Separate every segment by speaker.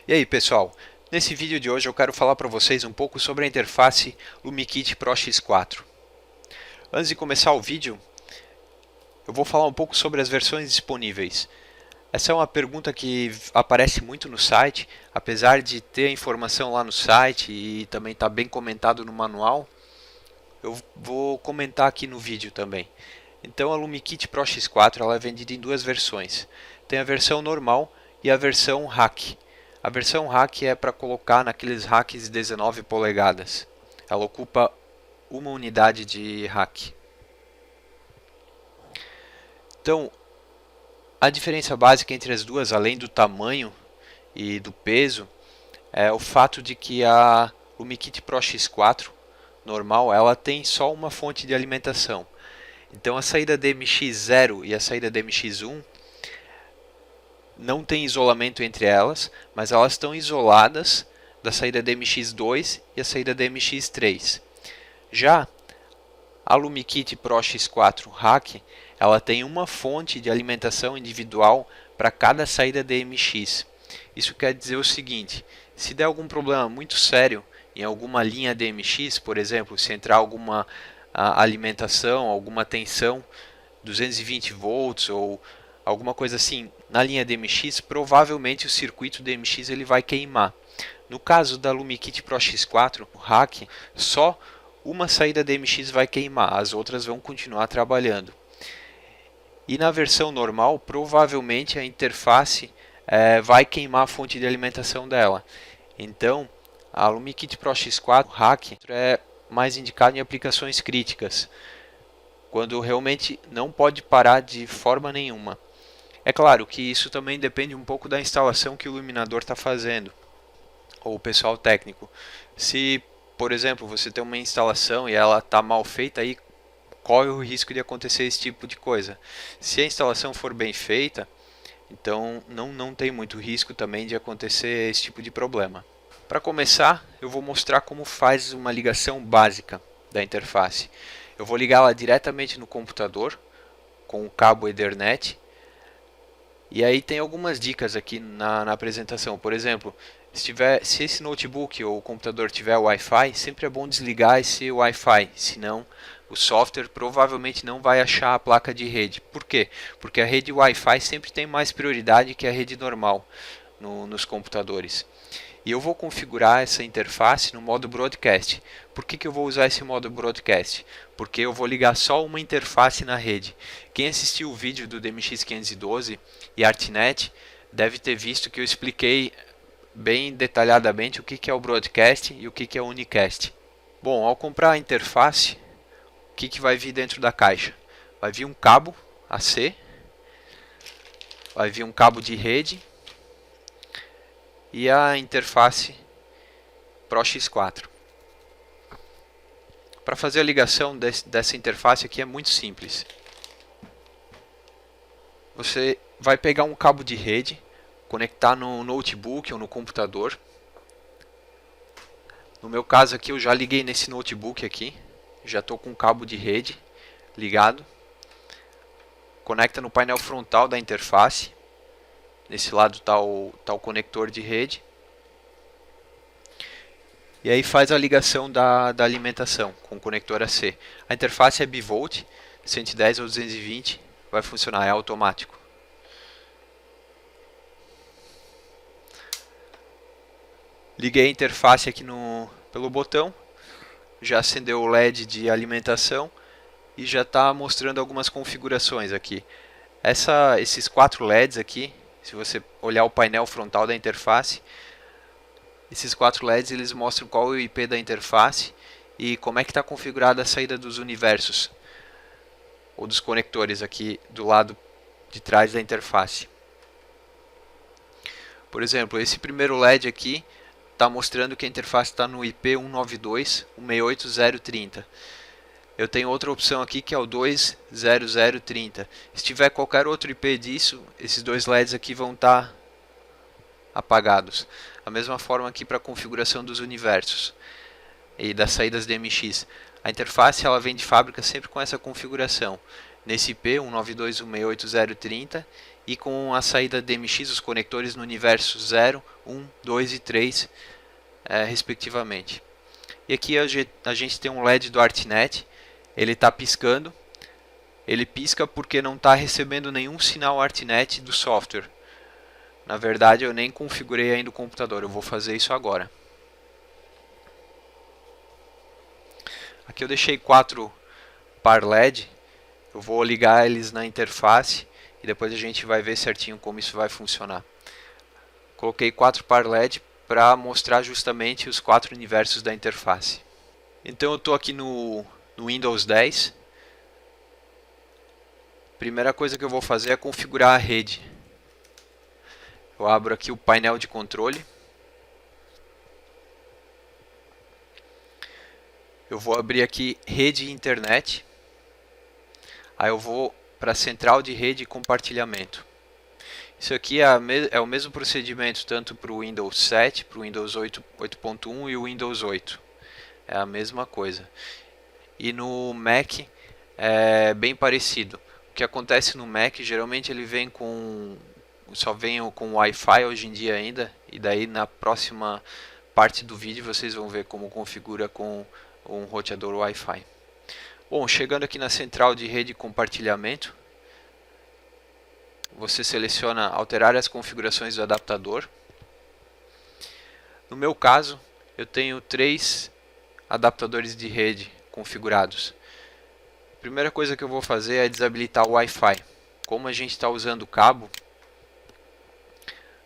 Speaker 1: E aí pessoal, nesse vídeo de hoje eu quero falar para vocês um pouco sobre a interface LumiKit Pro X4. Antes de começar o vídeo, eu vou falar um pouco sobre as versões disponíveis. Essa é uma pergunta que aparece muito no site, apesar de ter a informação lá no site e também estar bem comentado no manual, eu vou comentar aqui no vídeo também. Então a LumiKit Pro X4 ela é vendida em duas versões. Tem a versão normal e a versão Hack. A versão Hack é para colocar naqueles racks 19 polegadas. Ela ocupa uma unidade de rack. Então, a diferença básica entre as duas, além do tamanho e do peso, é o fato de que a LumiKit Pro X4 normal, ela tem só uma fonte de alimentação. Então a saída DMX0 e a saída DMX1 não tem isolamento entre elas, mas elas estão isoladas da saída DMX2 e a saída DMX3. Já a LumiKit Pro X4 Hack, ela tem uma fonte de alimentação individual para cada saída DMX. Isso quer dizer o seguinte: se der algum problema muito sério em alguma linha DMX, por exemplo, se entrar alguma alimentação, alguma tensão, 220 volts ou alguma coisa assim na linha DMX, provavelmente o circuito DMX ele vai queimar. No caso da LumiKit Pro X4 Hack, só uma saída DMX vai queimar, as outras vão continuar trabalhando. E na versão normal, provavelmente a interface vai queimar a fonte de alimentação dela. Então, a LumiKit Pro X4 Hack é mais indicado em aplicações críticas, quando realmente não pode parar de forma nenhuma. É claro que isso também depende um pouco da instalação que o iluminador está fazendo, ou o pessoal técnico. Se, por exemplo, você tem uma instalação e ela está mal feita, aí corre o risco de acontecer esse tipo de coisa. Se a instalação for bem feita, então não tem muito risco também de acontecer esse tipo de problema. Para começar, eu vou mostrar como faz uma ligação básica da interface. Eu vou ligá-la diretamente no computador com o cabo Ethernet. E aí tem algumas dicas aqui na apresentação. Por exemplo, se esse notebook ou computador tiver Wi-Fi, sempre é bom desligar esse Wi-Fi, senão o software provavelmente não vai achar a placa de rede. Por quê? Porque a rede Wi-Fi sempre tem mais prioridade que a rede normal nos computadores. E eu vou configurar essa interface no modo Broadcast. Por que eu vou usar esse modo Broadcast? Porque eu vou ligar só uma interface na rede. Quem assistiu o vídeo do DMX512 e ArtNet deve ter visto que eu expliquei bem detalhadamente o que é o Broadcast e o que é o Unicast. Bom, ao comprar a interface, o que vai vir dentro da caixa? Vai vir um cabo AC, vai vir um cabo de rede e a interface Pro X4. Para fazer a ligação dessa interface aqui é muito simples. Você vai pegar um cabo de rede, conectar no notebook ou no computador. No meu caso aqui eu já liguei nesse notebook aqui, já estou com o cabo de rede ligado. Conecta no painel frontal da interface. Nesse lado está o conector de rede. E aí faz a ligação da alimentação com o conector AC. A interface é bivolt, 110 ou 220, vai funcionar, é automático. Liguei a interface aqui pelo botão, já acendeu o LED de alimentação e já está mostrando algumas configurações aqui. Esses 4 LEDs aqui, se você olhar o painel frontal da interface, esses 4 LEDs eles mostram qual é o IP da interface e como é que está configurada a saída dos universos ou dos conectores aqui do lado de trás da interface. Por exemplo, esse primeiro LED aqui está mostrando que a interface está no IP 192.168.0.30. Eu tenho outra opção aqui que é o 200.30. Se tiver qualquer outro IP disso, esses dois LEDs aqui vão estar apagados. A mesma forma aqui para a configuração dos universos e das saídas DMX. A interface ela vem de fábrica sempre com essa configuração. Nesse IP 192.168.0.30 e com a saída DMX, os conectores no universo 0, 1, 2 e 3, respectivamente. E aqui a gente tem um LED do ArtNet, ele está piscando. Ele pisca porque não está recebendo nenhum sinal ArtNet do software. Na verdade, eu nem configurei ainda o computador, eu vou fazer isso agora. Aqui eu deixei 4 par LED, eu vou ligar eles na interface e depois a gente vai ver certinho como isso vai funcionar. Coloquei 4 par LED para mostrar justamente os 4 universos da interface. Então eu estou aqui no Windows 10. Primeira coisa que eu vou fazer é configurar a rede. Eu abro aqui o painel de controle. Eu vou abrir aqui rede e internet. Aí eu vou para a central de rede e compartilhamento. Isso aqui é o mesmo procedimento tanto para o Windows 7, para o Windows 8.1 e o Windows 8. É a mesma coisa. E no Mac é bem parecido. O que acontece no Mac, geralmente ele vem só vem com Wi-Fi hoje em dia ainda. E daí na próxima parte do vídeo vocês vão ver como configura com um roteador Wi-Fi. Bom, chegando aqui na central de rede e compartilhamento, você seleciona alterar as configurações do adaptador. No meu caso, eu tenho 3 adaptadores de rede configurados. A primeira coisa que eu vou fazer é desabilitar o Wi-Fi. Como a gente está usando o cabo,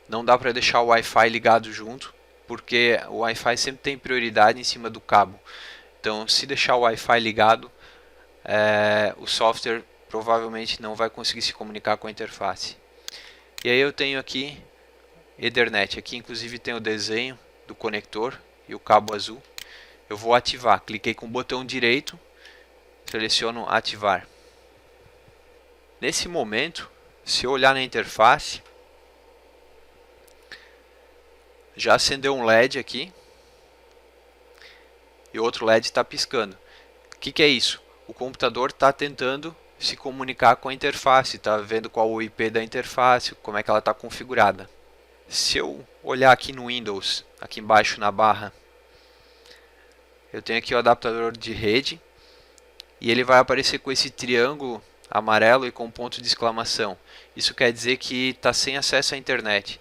Speaker 1: não dá para deixar o Wi-Fi ligado junto, porque o Wi-Fi sempre tem prioridade em cima do cabo. Então, se deixar o Wi-Fi ligado, o software provavelmente não vai conseguir se comunicar com a interface. E aí eu tenho aqui Ethernet. Aqui inclusive tem o desenho do conector e o cabo azul. Eu vou ativar. Cliquei com o botão direito, seleciono ativar. Nesse momento, se eu olhar na interface, já acendeu um LED aqui e outro LED está piscando. O que é isso? O computador está tentando se comunicar com a interface, está vendo qual o IP da interface, como é que ela está configurada. Se eu olhar aqui no Windows, aqui embaixo na barra, eu tenho aqui o adaptador de rede e ele vai aparecer com esse triângulo amarelo e com ponto de exclamação. Isso quer dizer que está sem acesso à internet.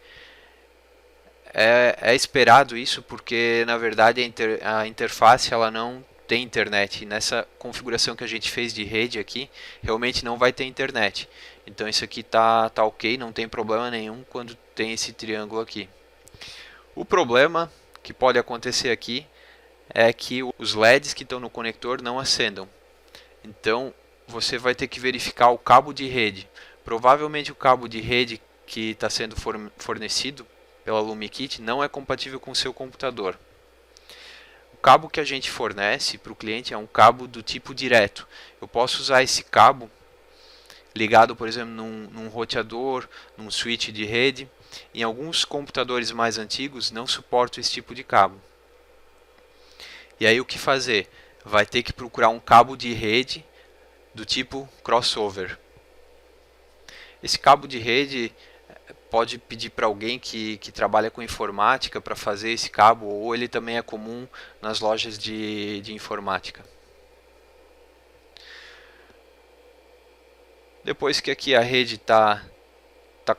Speaker 1: É esperado isso porque na verdade a interface ela não tem internet. E nessa configuração que a gente fez de rede aqui, realmente não vai ter internet. Então isso aqui tá ok, não tem problema nenhum quando tem esse triângulo aqui. O problema que pode acontecer aqui é que os LEDs que estão no conector não acendam. Então você vai ter que verificar o cabo de rede. Provavelmente o cabo de rede que está sendo fornecido pela LumiKit não é compatível com o seu computador. O cabo que a gente fornece para o cliente é um cabo do tipo direto. Eu posso usar esse cabo ligado, por exemplo, num roteador, num switch de rede. Em alguns computadores mais antigos não suportam esse tipo de cabo. E aí o que fazer? Vai ter que procurar um cabo de rede do tipo crossover. Esse cabo de rede pode pedir para alguém que trabalha com informática para fazer esse cabo, ou ele também é comum nas lojas de informática. Depois que aqui a rede está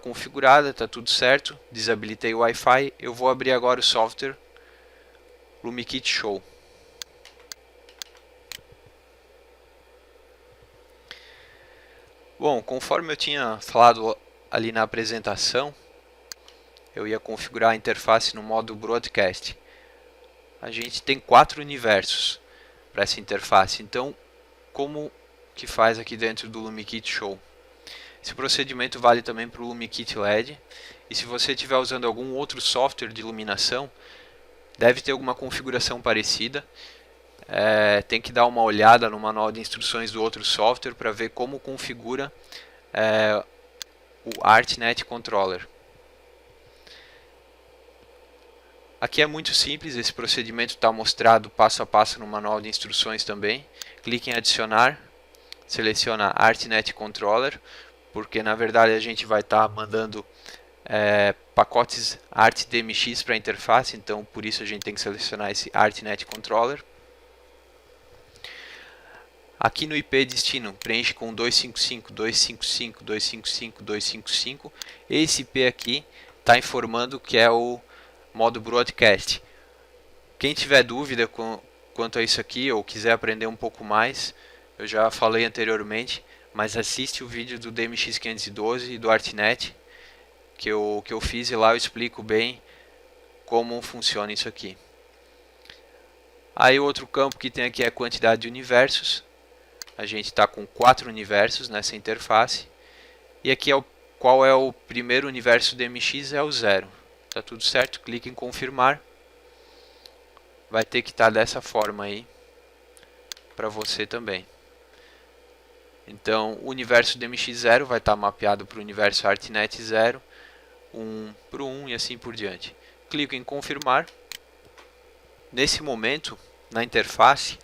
Speaker 1: configurada, está tudo certo, desabilitei o Wi-Fi, eu vou abrir agora o software LumiKit Show. Bom, conforme eu tinha falado ali na apresentação, eu ia configurar a interface no modo Broadcast. A gente tem 4 universos para essa interface, então como que faz aqui dentro do LumiKit Show? Esse procedimento vale também para o LumiKit LED, e se você estiver usando algum outro software de iluminação, deve ter alguma configuração parecida. Tem que dar uma olhada no manual de instruções do outro software para ver como configura o ArtNet Controller. Aqui é muito simples, esse procedimento está mostrado passo a passo no manual de instruções também. Clique em adicionar, seleciona ArtNet Controller, porque na verdade a gente vai estar mandando pacotes ArtDMX para interface, então por isso a gente tem que selecionar esse ArtNet Controller. Aqui no IP destino, preenche com 255, 255, 255, 255. Esse IP aqui está informando que é o modo broadcast. Quem tiver dúvida quanto a isso aqui ou quiser aprender um pouco mais, eu já falei anteriormente, mas assiste o vídeo do DMX512 e do ArtNet que eu fiz, e lá eu explico bem como funciona isso aqui. Aí o outro campo que tem aqui é a quantidade de universos. A gente está com 4 universos nessa interface. E aqui é qual é o primeiro universo DMX, é o 0. Tá tudo certo, clique em confirmar. Vai ter que estar dessa forma aí para você também. Então o universo DMX0 vai estar mapeado para o universo ArtNet 0, 1 para o 1 e assim por diante. Clico em confirmar. Nesse momento, na interface,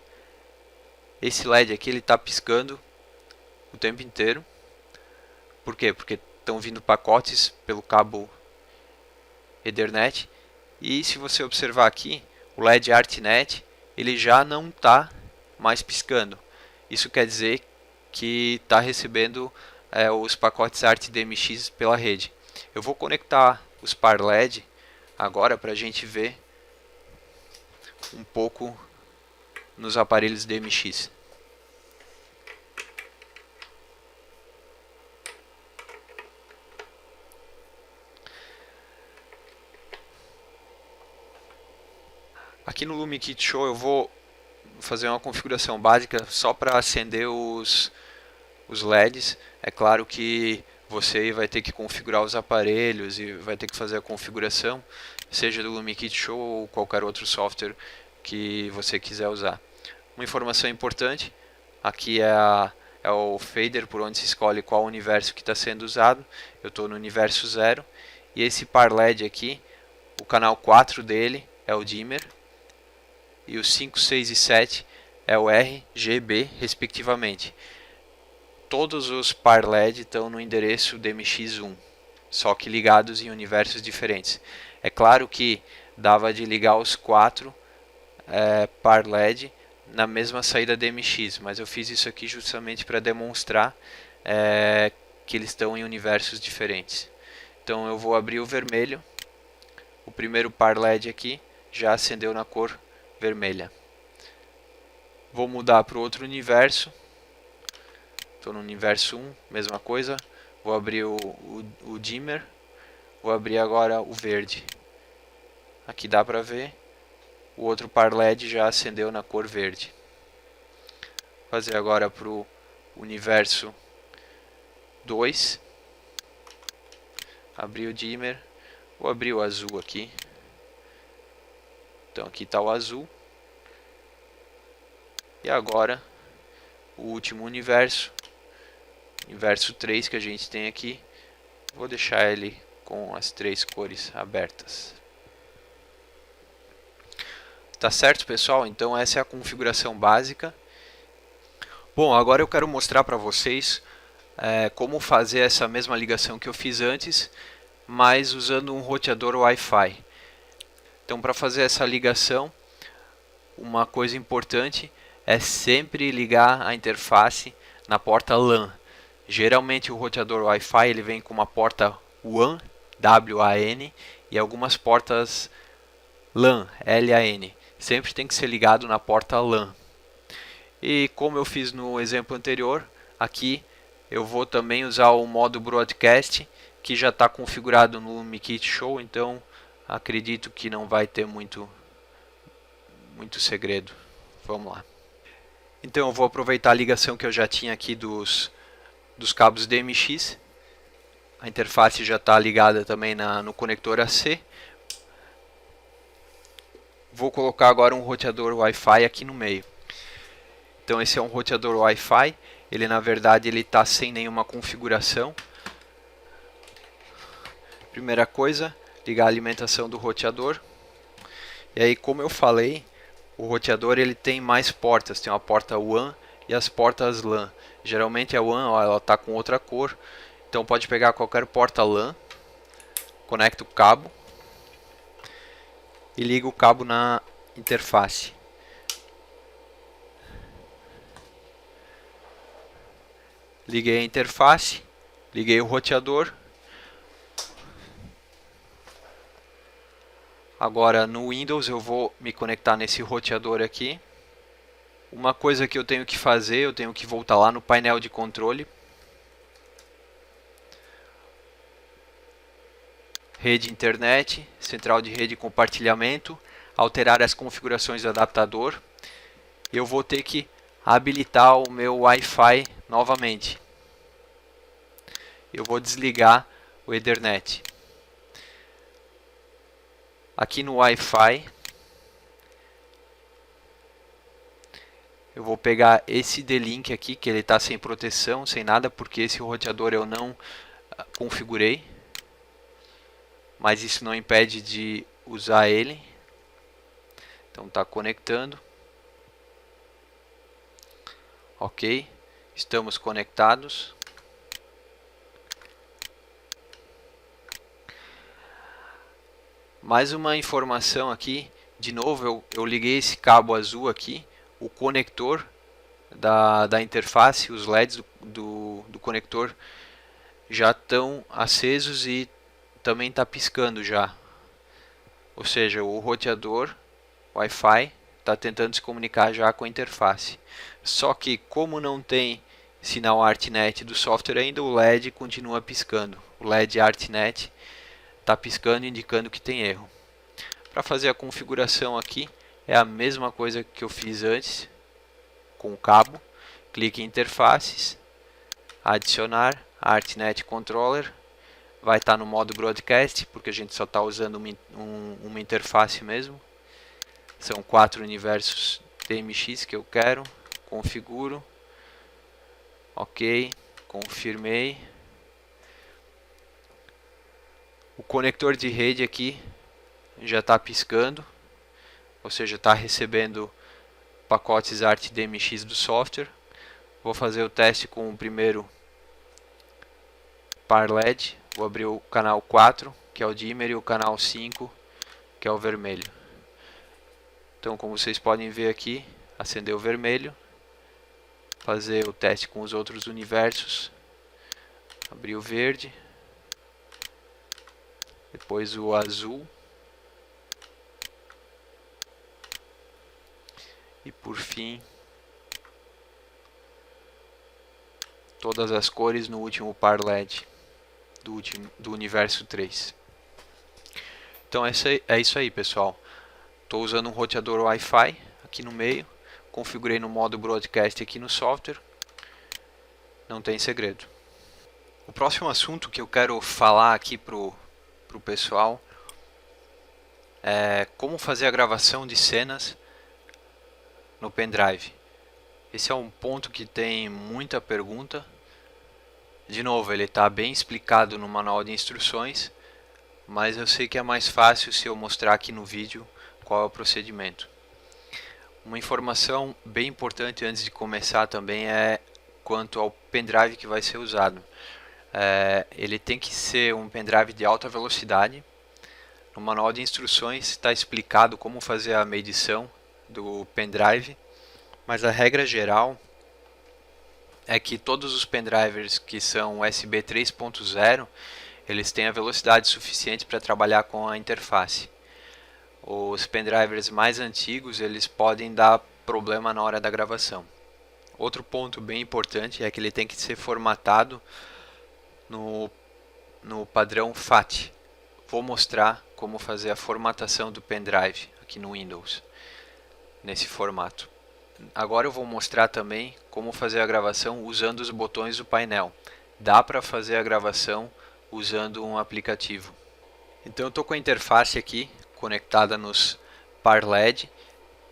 Speaker 1: esse LED aqui está piscando o tempo inteiro. Por quê? Porque estão vindo pacotes pelo cabo Ethernet. E se você observar aqui, o LED ArtNet ele já não está mais piscando. Isso quer dizer que está recebendo os pacotes ArtDMX pela rede. Eu vou conectar os par LED agora para a gente ver um pouco nos aparelhos DMX. Aqui no LumiKit Show eu vou fazer uma configuração básica só para acender os LEDs. É claro que você vai ter que configurar os aparelhos e vai ter que fazer a configuração, seja do LumiKit Show ou qualquer outro software que você quiser usar. Uma informação importante, aqui é o fader por onde se escolhe qual universo que está sendo usado. Eu estou no universo 0 e esse par LED aqui, o canal 4 dele é o dimmer e os 5, 6 e 7 é o RGB respectivamente. Todos os par LED estão no endereço DMX1, só que ligados em universos diferentes. É claro que dava de ligar os 4 par LED na mesma saída DMX, mas eu fiz isso aqui justamente para demonstrar que eles estão em universos diferentes. Então eu vou abrir o vermelho, o primeiro par LED aqui já acendeu na cor vermelha. Vou mudar para o outro universo. Estou no universo 1, mesma coisa. Vou abrir o dimmer. Vou abrir agora o verde. Aqui dá para ver. O outro par LED já acendeu na cor verde. Vou fazer agora para o universo 2. Abrir o dimmer. Vou abrir o azul aqui. Então aqui está o azul. E agora o último universo. Universo 3 que a gente tem aqui. Vou deixar ele com as 3 cores abertas. Tá certo, pessoal? Então essa é a configuração básica. Bom, agora eu quero mostrar para vocês como fazer essa mesma ligação que eu fiz antes, mas usando um roteador Wi-Fi. Então, para fazer essa ligação, uma coisa importante é sempre ligar a interface na porta LAN. Geralmente o roteador Wi-Fi ele vem com uma porta WAN, W-A-N, e algumas portas LAN, L-A-N. Sempre tem que ser ligado na porta LAN. E como eu fiz no exemplo anterior, aqui eu vou também usar o modo broadcast, que já está configurado no LumiKit Show, então acredito que não vai ter muito segredo. Vamos lá. Então eu vou aproveitar a ligação que eu já tinha aqui dos cabos DMX. A interface já está ligada também no conector AC. Vou colocar agora um roteador Wi-Fi aqui no meio. Então esse é um roteador Wi-Fi. Ele na verdade ele está sem nenhuma configuração. Primeira coisa, ligar a alimentação do roteador. E aí, como eu falei, o roteador ele tem mais portas. Tem uma porta WAN e as portas LAN. Geralmente a WAN ela está com outra cor. Então pode pegar qualquer porta LAN. Conecto o cabo e ligo o cabo na interface. Liguei a interface, liguei o roteador. Agora no Windows eu vou me conectar nesse roteador aqui. Uma coisa que eu tenho que fazer, eu tenho que voltar lá no painel de controle. Rede internet, central de rede e compartilhamento, alterar as configurações do adaptador. Eu vou ter que habilitar o meu Wi-Fi novamente. Eu vou desligar o Ethernet. Aqui no Wi-Fi, eu vou pegar esse D-Link aqui, que ele está sem proteção, sem nada, porque esse roteador eu não configurei. Mas isso não impede de usar ele. Então está conectando. Ok, estamos conectados. Mais uma informação aqui, de novo eu liguei esse cabo azul aqui, o conector da interface, os LEDs do conector já estão acesos e também está piscando já. Ou seja, o roteador Wi-Fi está tentando se comunicar já com a interface. Só que como não tem sinal ArtNet do software ainda, o LED continua piscando. O LED ArtNet está piscando, indicando que tem erro. Para fazer a configuração aqui, é a mesma coisa que eu fiz antes, com o cabo. Clique em interfaces, adicionar ArtNet Controller. Vai estar no modo Broadcast, porque a gente só está usando uma interface mesmo. São 4 universos DMX que eu quero. Configuro. Ok, confirmei. O conector de rede aqui já está piscando, ou seja, está recebendo pacotes ArtDMX do software. Vou fazer o teste com o primeiro par LED. Vou abrir o canal 4, que é o dimmer, e o canal 5, que é o vermelho. Então, como vocês podem ver aqui, acendeu o vermelho. Fazer o teste com os outros universos. Abrir o verde. Depois o azul. E por fim, todas as cores no último par LED do universo 3. Então é isso aí, pessoal. Estou usando um roteador Wi-Fi aqui no meio. Configurei no modo Broadcast aqui no software. Não tem segredo. O próximo assunto que eu quero falar aqui pro pessoal é como fazer a gravação de cenas no pendrive. Esse é um ponto que tem muita pergunta. De novo, ele está bem explicado no manual de instruções, mas eu sei que é mais fácil se eu mostrar aqui no vídeo qual é o procedimento. Uma informação bem importante antes de começar também é quanto ao pendrive que vai ser usado. Ele tem que ser um pendrive de alta velocidade. No manual de instruções está explicado como fazer a medição do pendrive, mas a regra geral é que todos os pendrivers que são USB 3.0 eles têm a velocidade suficiente para trabalhar com a interface. Os pendrivers mais antigos eles podem dar problema na hora da gravação. Outro ponto bem importante é que ele tem que ser formatado no padrão FAT. Vou mostrar como fazer a formatação do pendrive aqui no Windows, nesse formato. Agora eu vou mostrar também como fazer a gravação usando os botões do painel. Dá para fazer a gravação usando um aplicativo. Então eu estou com a interface aqui conectada nos par LED.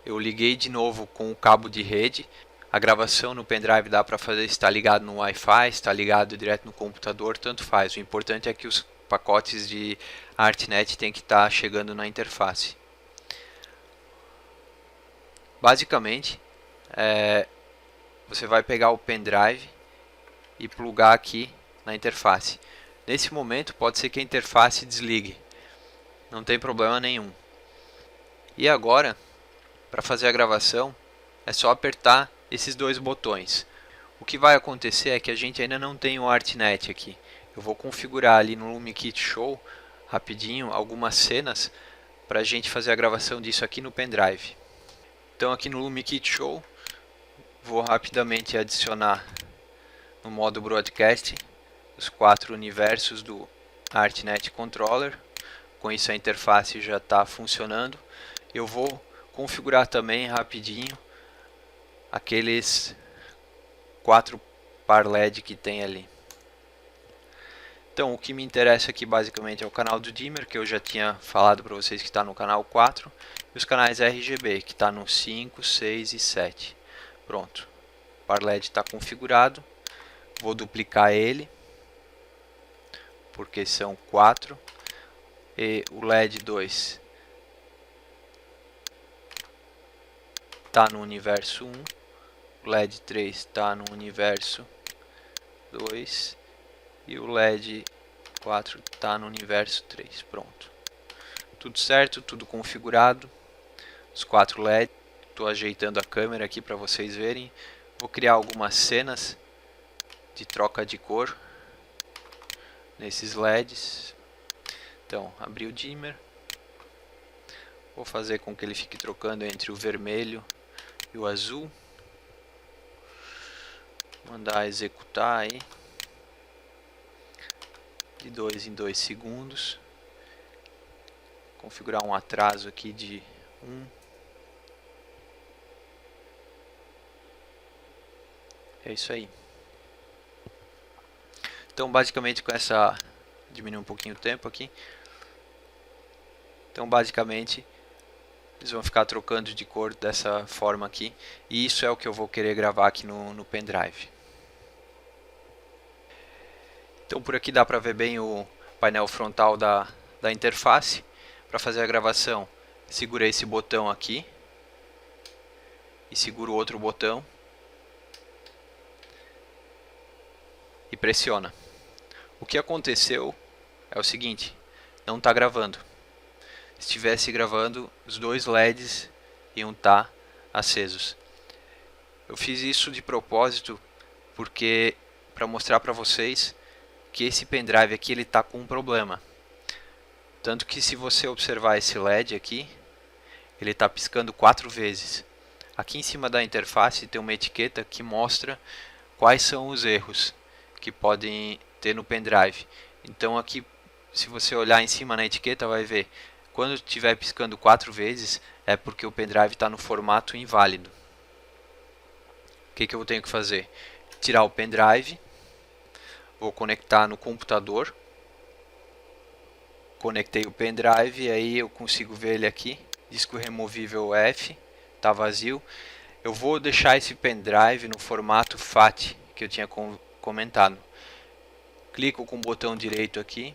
Speaker 1: Eu liguei de novo com o cabo de rede. A gravação no pendrive dá para fazer, está ligado no Wi-Fi, está ligado direto no computador, tanto faz. O importante é que os pacotes de ArtNet tem que estar chegando na interface. Basicamente, você vai pegar o pendrive e plugar aqui na interface. Nesse momento pode ser que a interface desligue, não tem problema nenhum. E agora, para fazer a gravação, é só apertar esses dois botões. O que vai acontecer é que a gente ainda não tem o ArtNet aqui. Eu vou configurar ali no LumiKit Show rapidinho algumas cenas para a gente fazer a gravação disso aqui no pendrive. Então aqui no LumiKit Show vou rapidamente adicionar no modo Broadcast os 4 universos do ArtNet Controller. Com isso a interface já está funcionando. Eu vou configurar também rapidinho aqueles 4 par LED que tem ali. Então o que me interessa aqui basicamente é o canal do dimmer, que eu já tinha falado para vocês que está no canal 4, e os canais RGB, que está no 5, 6 e 7. Pronto, o par LED está configurado. Vou duplicar ele, porque são 4, e o LED 2 está no universo 1, o LED 3 está no universo 2 e o LED 4 está no universo 3. Pronto, tudo certo, tudo configurado, os 4 LEDs. Estou ajeitando a câmera aqui para vocês verem. Vou criar algumas cenas de troca de cor nesses LEDs. Então, abrir o dimmer, vou fazer com que ele fique trocando entre o vermelho e o azul. Mandar executar aí de 2 em 2 segundos. Configurar um atraso aqui de 1. É isso aí. Então basicamente com essa... diminuir um pouquinho o tempo aqui. Então basicamente eles vão ficar trocando de cor dessa forma aqui. E isso é o que eu vou querer gravar aqui no pendrive. Então por aqui dá para ver bem o painel frontal da interface. Para fazer a gravação, segura esse botão aqui e segura o outro botão e pressiona. O que aconteceu é o seguinte, não está gravando. Se estivesse gravando, os dois LEDs iam estar acesos. Eu fiz isso de propósito porque para mostrar para vocês que esse pendrive aqui ele está com um problema. Tanto que se você observar esse LED aqui, ele está piscando 4 vezes. Aqui em cima da interface tem uma etiqueta que mostra quais são os erros que podem ter no pendrive. Então aqui, se você olhar em cima na etiqueta, vai ver quando estiver piscando 4 vezes é porque o pendrive está no formato inválido. O que eu tenho que fazer? Tirar o pendrive, vou conectar no computador. Conectei o pendrive e aí eu consigo ver ele aqui, disco removível F, está vazio. Eu vou deixar esse pendrive no formato FAT que eu tinha comentado. Clico com o botão direito aqui,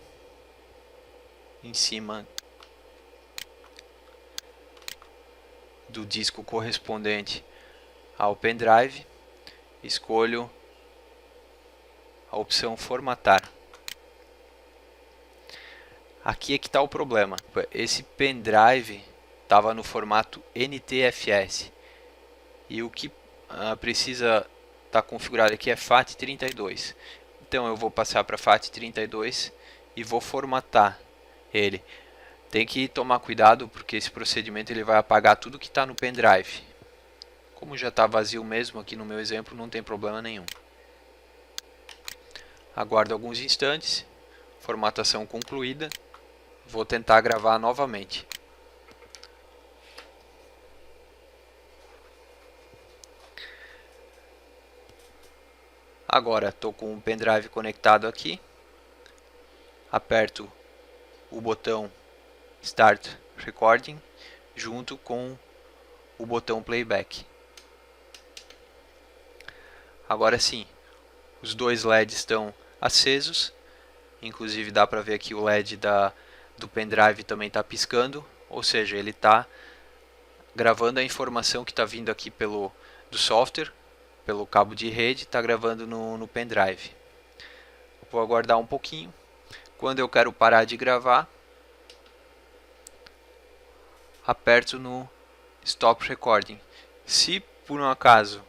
Speaker 1: em cima do disco correspondente ao pendrive, escolho a opção formatar. Aqui é que está o problema. Esse pendrive estava no formato NTFS e o que precisa estar configurado aqui é FAT32. Então eu vou passar para FAT32 e vou formatar ele. Tem que tomar cuidado porque esse procedimento ele vai apagar tudo que está no pendrive. Como já está vazio mesmo aqui no meu exemplo, não tem problema nenhum. Aguardo alguns instantes. Formatação concluída. Vou tentar gravar novamente. Agora estou com o pendrive conectado aqui. Aperto o botão Start Recording junto com o botão Playback. Agora sim, os dois LEDs estão acesos. Inclusive dá para ver aqui o LED do pendrive também está piscando, ou seja, ele está gravando a informação que está vindo aqui do software, pelo cabo de rede, está gravando no pendrive. Vou aguardar um pouquinho Quando eu quero parar de gravar, aperto no Stop Recording. Se por um acaso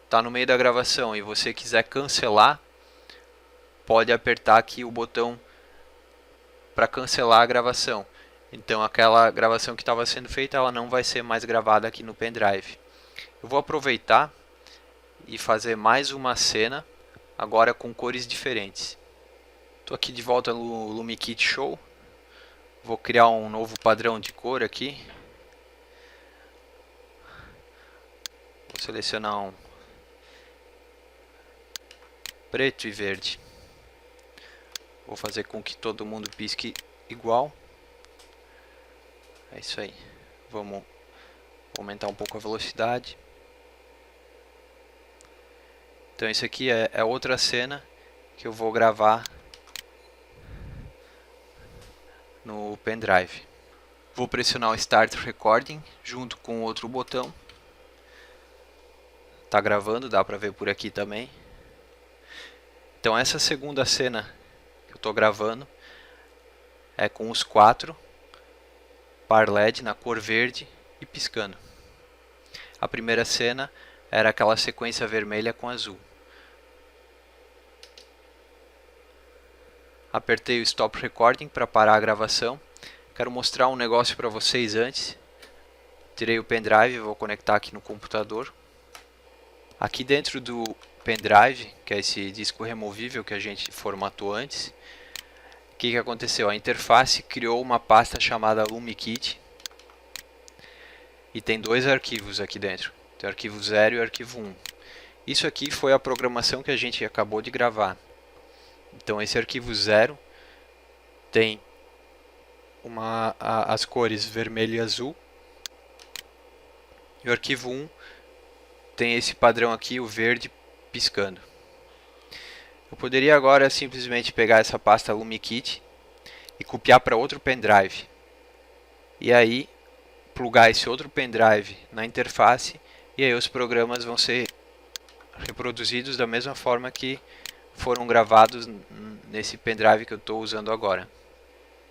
Speaker 1: está no meio da gravação e você quiser cancelar, pode apertar aqui o botão para cancelar a gravação. Então aquela gravação que estava sendo feita, ela não vai ser mais gravada aqui no pendrive. Eu vou aproveitar e fazer mais uma cena, agora com cores diferentes. Estou aqui de volta no LumiKit Show. Vou criar um novo padrão de cor aqui. Vou selecionar um preto e verde. Vou fazer com que todo mundo pisque igual. É isso aí. Vamos aumentar um pouco a velocidade. Então isso aqui é outra cena que eu vou gravar no pendrive. Vou pressionar o Start Recording junto com outro botão. Tá gravando, dá pra ver por aqui também. Então essa segunda cena que eu tô gravando é com os 4 par LED na cor verde e piscando. A primeira cena era aquela sequência vermelha com azul. Apertei o Stop Recording para parar a gravação. Quero mostrar um negócio para vocês antes. Tirei o pendrive, vou conectar aqui no computador. Aqui dentro do pendrive, que é esse disco removível que a gente formatou antes, o que aconteceu? A interface criou uma pasta chamada LumiKit e tem 2 arquivos aqui dentro. Tem o arquivo 0 e o arquivo 1. Isso aqui foi a programação que a gente acabou de gravar. Então esse arquivo 0 tem as cores vermelho e azul. E o arquivo 1 tem esse padrão aqui, o verde piscando. Eu poderia agora simplesmente pegar essa pasta LumiKit e copiar para outro pendrive. E aí plugar esse outro pendrive na interface e aí os programas vão ser reproduzidos da mesma forma que foram gravados nesse pendrive que eu estou usando agora.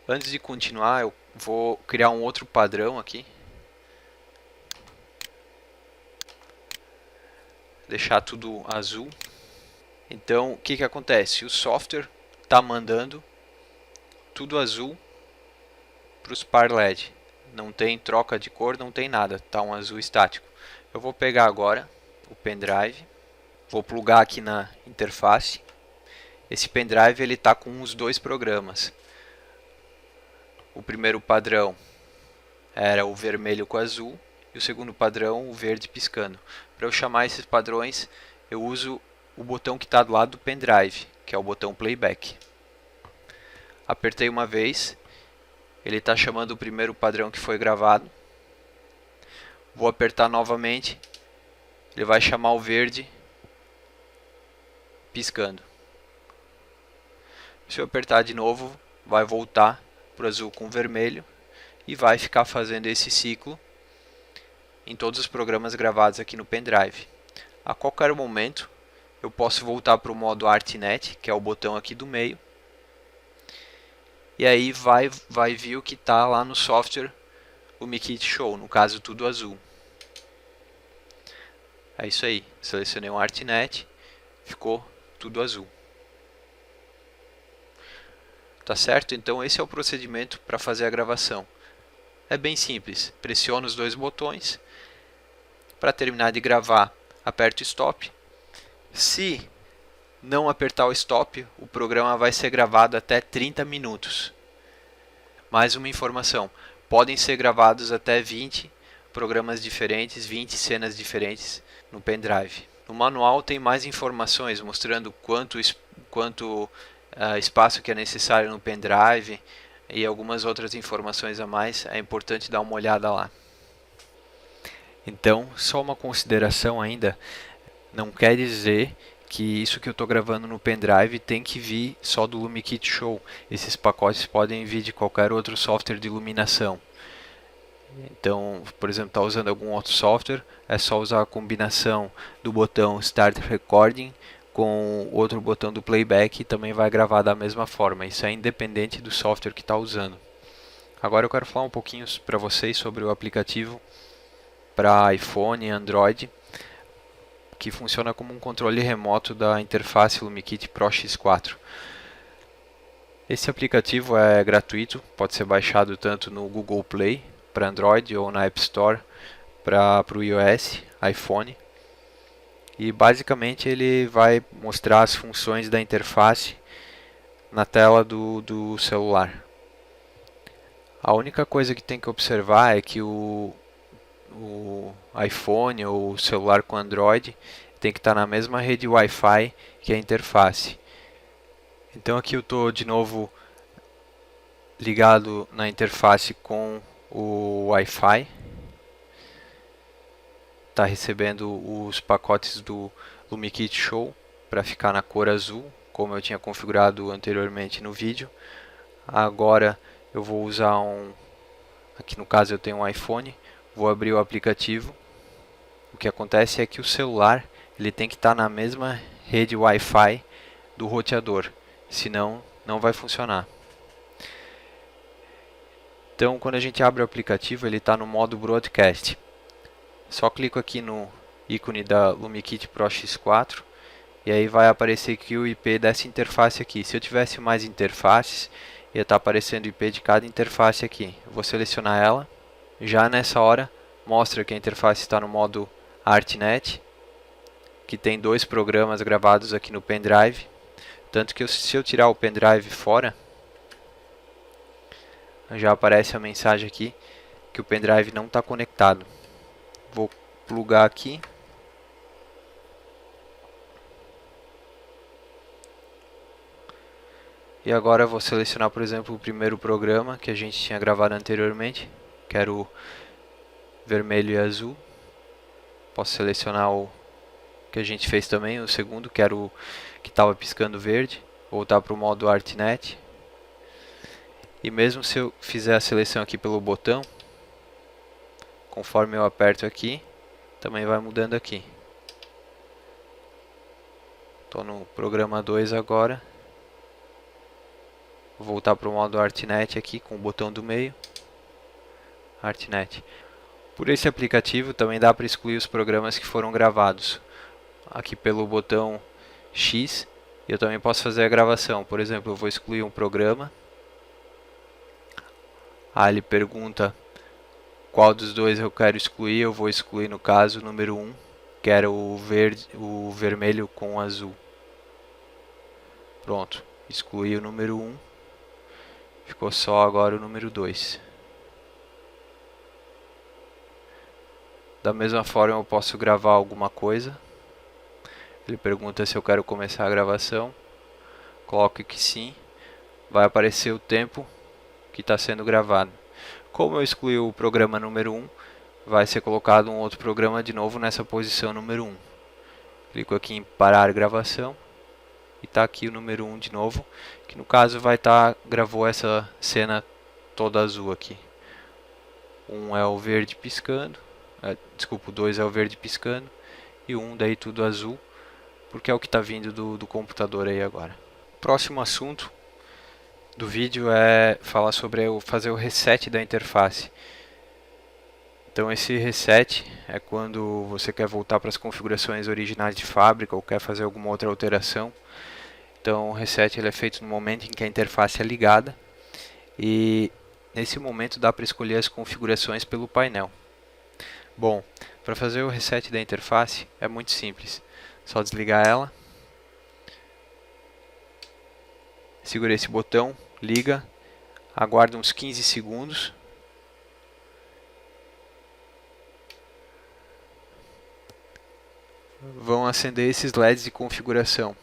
Speaker 1: Antes de continuar, eu vou criar um outro padrão aqui. Deixar tudo azul. Então, o que acontece? O software está mandando tudo azul para os par LED. Não tem troca de cor, não tem nada. Está um azul estático. Eu vou pegar agora o pendrive. Vou plugar aqui na interface. Esse pendrive ele está com os 2 programas. O primeiro padrão era o vermelho com azul e o segundo padrão o verde piscando. Para eu chamar esses padrões, eu uso o botão que está do lado do pendrive, que é o botão playback. Apertei uma vez, ele está chamando o primeiro padrão que foi gravado. Vou apertar novamente, ele vai chamar o verde piscando. Se eu apertar de novo, vai voltar para o azul com vermelho e vai ficar fazendo esse ciclo em todos os programas gravados aqui no pendrive. A qualquer momento eu posso voltar para o modo ArtNet, que é o botão aqui do meio, e aí vai vir o que está lá no software LumiKit Show, no caso tudo azul. É isso aí, selecionei um ArtNet, ficou tudo azul. Tá certo? Então esse é o procedimento para fazer a gravação. É bem simples, pressiono os 2 botões. Para terminar de gravar, aperto Stop. Se não apertar o Stop, o programa vai ser gravado até 30 minutos. Mais uma informação, podem ser gravados até 20 programas diferentes, 20 cenas diferentes no pendrive. No manual tem mais informações mostrando quanto espaço que é necessário no pendrive e algumas outras informações a mais. É importante dar uma olhada lá. Então, só uma consideração ainda, não quer dizer que isso que eu estou gravando no pendrive tem que vir só do LumiKit Show. Esses pacotes podem vir de qualquer outro software de iluminação. Então, por exemplo, está usando algum outro software, é só usar a combinação do botão Start Recording com o outro botão do playback também vai gravar da mesma forma. Isso é independente do software que está usando. Agora eu quero falar um pouquinho para vocês sobre o aplicativo para iPhone e Android, que funciona como um controle remoto da interface LumiKit Pro X4. Esse aplicativo é gratuito, pode ser baixado tanto no Google Play para Android ou na App Store para o iOS, iPhone. E basicamente ele vai mostrar as funções da interface na tela do celular. A única coisa que tem que observar é que o iPhone ou o celular com Android tem que estar na mesma rede Wi-Fi que a interface. Então aqui eu estou de novo ligado na interface com o Wi-Fi. Está recebendo os pacotes do LumiKit Show para ficar na cor azul, como eu tinha configurado anteriormente no vídeo. Agora eu vou usar aqui no caso eu tenho um iPhone, vou abrir o aplicativo. O que acontece é que o celular ele tem que estar na mesma rede Wi-Fi do roteador, senão não vai funcionar. Então quando a gente abre o aplicativo ele está no modo Broadcast. Só clico aqui no ícone da LumiKit Pro X4 e aí vai aparecer aqui o IP dessa interface aqui. Se eu tivesse mais interfaces, ia estar aparecendo o IP de cada interface aqui. Eu vou selecionar ela. Já nessa hora mostra que a interface está no modo ArtNet, que tem 2 programas gravados aqui no pendrive. Tanto que se eu tirar o pendrive fora, já aparece a mensagem aqui que o pendrive não está conectado. Vou plugar aqui. E agora eu vou selecionar, por exemplo, o primeiro programa que a gente tinha gravado anteriormente, que era o vermelho e azul. Posso selecionar o que a gente fez também, o segundo, que era o que estava piscando verde. Voltar para o modo ArtNet. E mesmo se eu fizer a seleção aqui pelo botão, conforme eu aperto aqui, também vai mudando aqui. Estou no programa 2 agora. Vou voltar para o modo ArtNet aqui com o botão do meio. ArtNet. Por esse aplicativo também dá para excluir os programas que foram gravados. Aqui pelo botão X, eu também posso fazer a gravação. Por exemplo, eu vou excluir um programa. Aí ele pergunta qual dos dois eu quero excluir. Eu vou excluir, no caso, o número 1, que era o vermelho com o azul. Pronto, excluí o número 1. Ficou só agora o número 2. Da mesma forma eu posso gravar alguma coisa. Ele pergunta se eu quero começar a gravação. Coloco que sim. Vai aparecer o tempo que está sendo gravado. Como eu excluí o programa número 1, vai ser colocado um outro programa de novo nessa posição número 1. Clico aqui em parar gravação. E está aqui o número 1 de novo. Que no caso vai estar, gravou essa cena toda azul aqui. 1 é o verde piscando. Desculpa, o 2 é o verde piscando. E o 1 daí tudo azul. Porque é o que está vindo do computador aí agora. Próximo assunto do vídeo é falar sobre fazer o reset da interface. Então esse reset é quando você quer voltar para as configurações originais de fábrica ou quer fazer alguma outra alteração. Então o reset ele é feito no momento em que a interface é ligada e nesse momento dá para escolher as configurações pelo painel. Bom, para fazer o reset da interface é muito simples. Só desligar ela. Segura esse botão, liga, aguarda uns 15 segundos. Vão acender esses LEDs de configuração.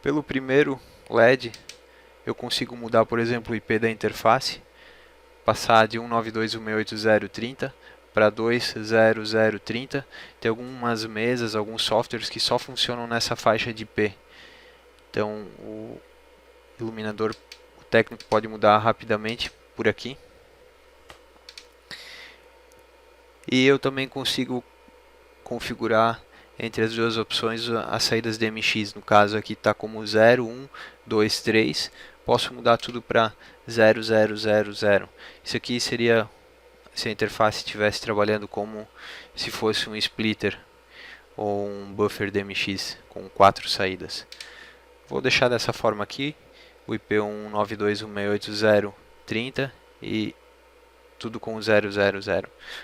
Speaker 1: Pelo primeiro LED, eu consigo mudar, por exemplo, o IP da interface, passar de 192.168.0.30 para 2.0.0.30. Tem algumas mesas, alguns softwares que só funcionam nessa faixa de IP. Então, o iluminador, o técnico pode mudar rapidamente por aqui. E eu também consigo configurar entre as duas opções as saídas DMX. No caso aqui está como 0, 1, 2, 3. Posso mudar tudo para 0, 0, 0, 0. Isso aqui seria se a interface estivesse trabalhando como se fosse um splitter ou um buffer DMX com 4 saídas. Vou deixar dessa forma aqui, o IP 192.168.0.30 e tudo com 000.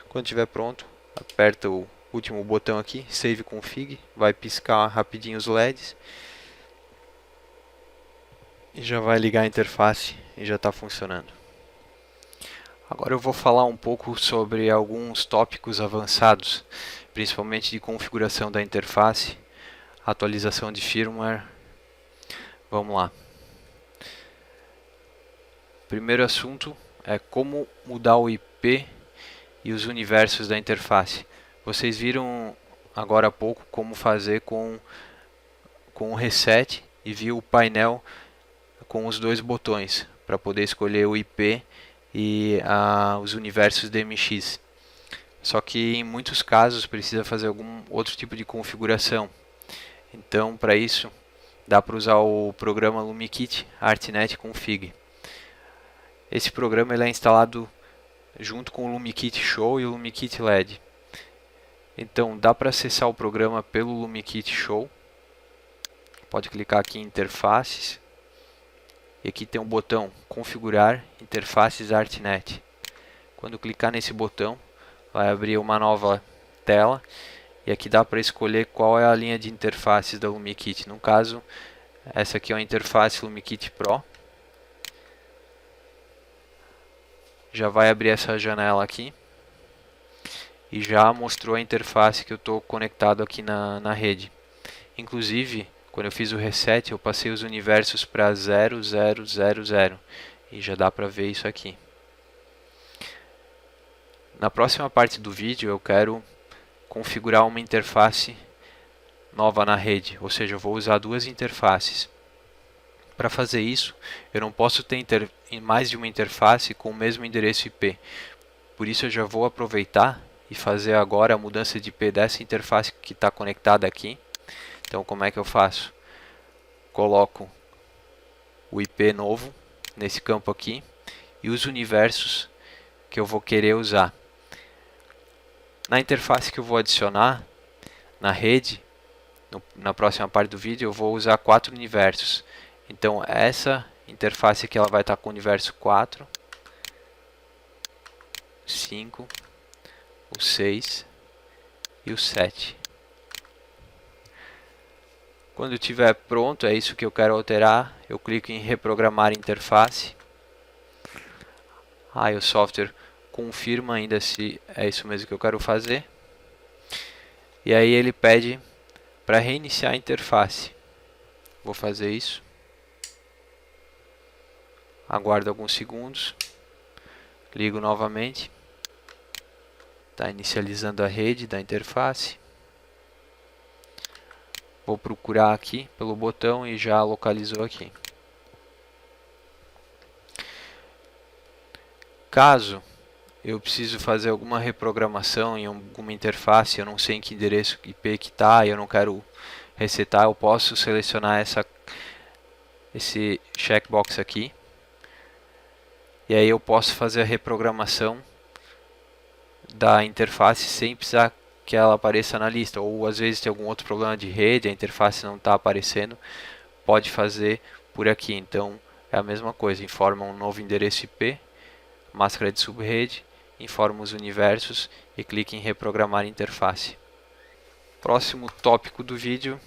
Speaker 1: Quando estiver pronto, aperta o último botão aqui, Save Config, vai piscar rapidinho os LEDs e já vai ligar a interface e já está funcionando. Agora eu vou falar um pouco sobre alguns tópicos avançados, principalmente de configuração da interface, atualização de firmware. Vamos lá. Primeiro assunto é como mudar o IP e os universos da interface. Vocês viram agora há pouco como fazer com o reset e viu o painel com os dois botões para poder escolher o IP e os universos DMX. Só que em muitos casos precisa fazer algum outro tipo de configuração. Então, para isso, dá para usar o programa LumiKit ArtNet Config. Esse programa ele é instalado junto com o LumiKit Show e o LumiKit LED. Então, dá para acessar o programa pelo LumiKit Show. Pode clicar aqui em Interfaces. E aqui tem um botão Configurar Interfaces ArtNet. Quando clicar nesse botão, vai abrir uma nova tela. E aqui dá para escolher qual é a linha de interfaces da LumiKit. No caso, essa aqui é a interface LumiKit Pro. Já vai abrir essa janela aqui. E já mostrou a interface que eu estou conectado aqui na rede. Inclusive, quando eu fiz o reset, eu passei os universos para 0, 0, 0, 0. E já dá para ver isso aqui. Na próxima parte do vídeo, eu quero configurar uma interface nova na rede. Ou seja, eu vou usar duas interfaces. Para fazer isso, eu não posso ter mais de uma interface com o mesmo endereço IP. Por isso, eu já vou aproveitar e fazer agora a mudança de IP dessa interface que está conectada aqui. Então, como é que eu faço? Coloco o IP novo nesse campo aqui e os universos que eu vou querer usar. Na interface que eu vou adicionar na rede, na próxima parte do vídeo, eu vou usar 4 universos. Então, essa interface aqui ela vai estar com o universo 4, 5, o 6 e o 7. Quando estiver pronto, é isso que eu quero alterar, eu clico em reprogramar interface. Aí o software confirma ainda se é isso mesmo que eu quero fazer. E aí ele pede para reiniciar a interface. Vou fazer isso. Aguardo alguns segundos. Ligo novamente. Está inicializando a rede da interface. Vou procurar aqui pelo botão e já localizou aqui. Caso eu preciso fazer alguma reprogramação em alguma interface, eu não sei em que endereço IP que está e eu não quero resetar, eu posso selecionar esse checkbox aqui. E aí eu posso fazer a reprogramação da interface sem precisar que ela apareça na lista. Ou às vezes tem algum outro problema de rede, a interface não está aparecendo, pode fazer por aqui. Então é a mesma coisa, informa um novo endereço IP, máscara de subrede, informa os universos e clique em reprogramar interface. Próximo tópico do vídeo